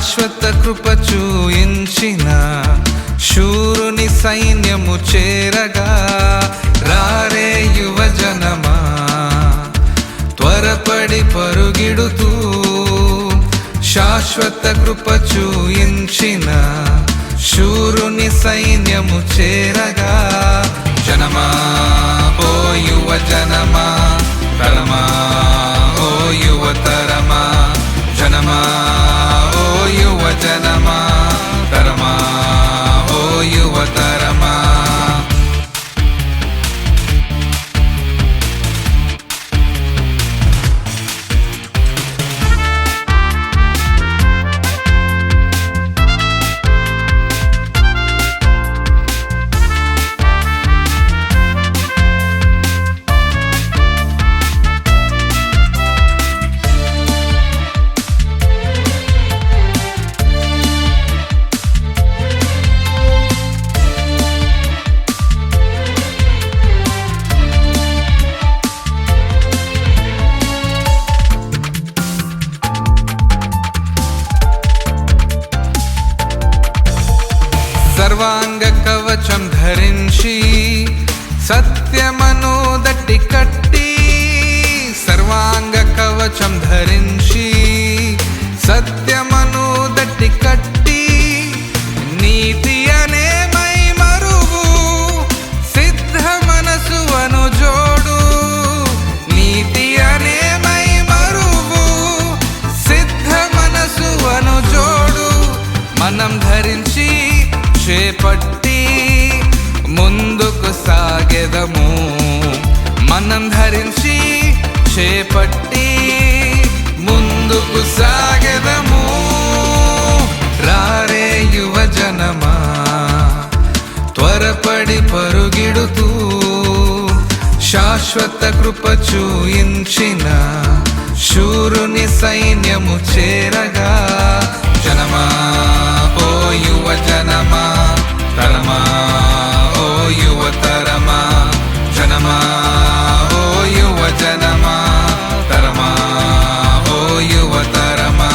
శాశ్వత కృప చూయించిన శూరుని సైన్యము చేరగా రారే యువజనమా త్వరపడి పరుగిడుతూ శాశ్వత కృప చూయించిన శూరుని సైన్యము చేరగా జనమా ఓ యువజనమా తరమా ఓ యువతరమా జనమా ఓ యువజనమా తరమా ఓ యువతరమా సర్వాంగ కవచం ధరించి సత్యమను దట్టి కట్టి సర్వాంగ కవచం ధరించి సత్యమను దట్టి కట్టి నీతి అనే మై మరువు సిద్ధ మనసు అను జోడు నీతి అనే మై మరువు సిద్ధ మనసు అను జోడు మనం ధరించి చేపట్టి ముందుకు సాగెదము మనం ధరించి చేపట్టి ముందుకు సాగెదము రారే యువజనమా త్వరపడి పరుగిడుతూ శాశ్వత కృప చూయించిన శూరుని సైన్యము చేరగా జనమా ఓ యువజనమా తరమా ఓ యువతరమా జనమా ఓ యువజనమా తరమా ఓ యువతరమా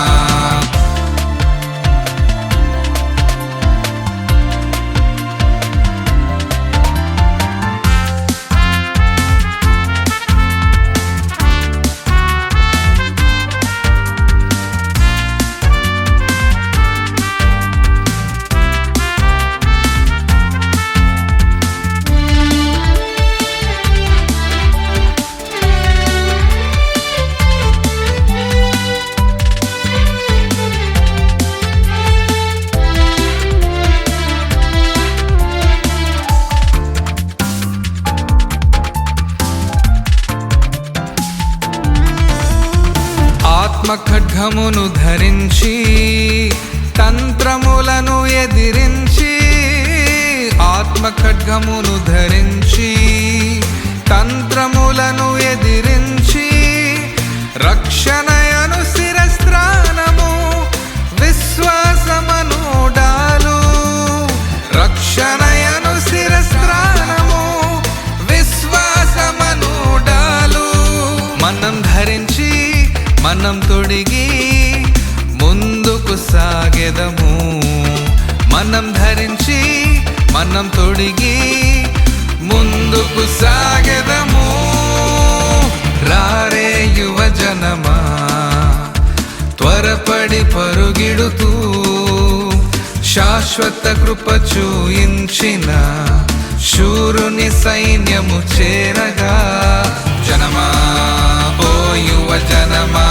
ఖడ్గమును ధరించి తంత్రములను ఎదిరించి ఆత్మ ఖడ్గమును ధరించి తంత్రములను ఎదిరించి రక్షణయను శిరస్త్రాణము విశ్వాసమను డాలు రక్షణయను శిరస్త్రాణము విశ్వాసమను డాలు మనం ధరించి మనం తొడిగి ముందుకు సాగెదము మనం ధరించి మనం తొడిగి ముందుకు సాగెదము రారే యువజనమా త్వరపడి పరుగిడుతూ శాశ్వత కృప చూయించిన శూరుని సైన్యము చేరగా జనమా ఓ యువజనమా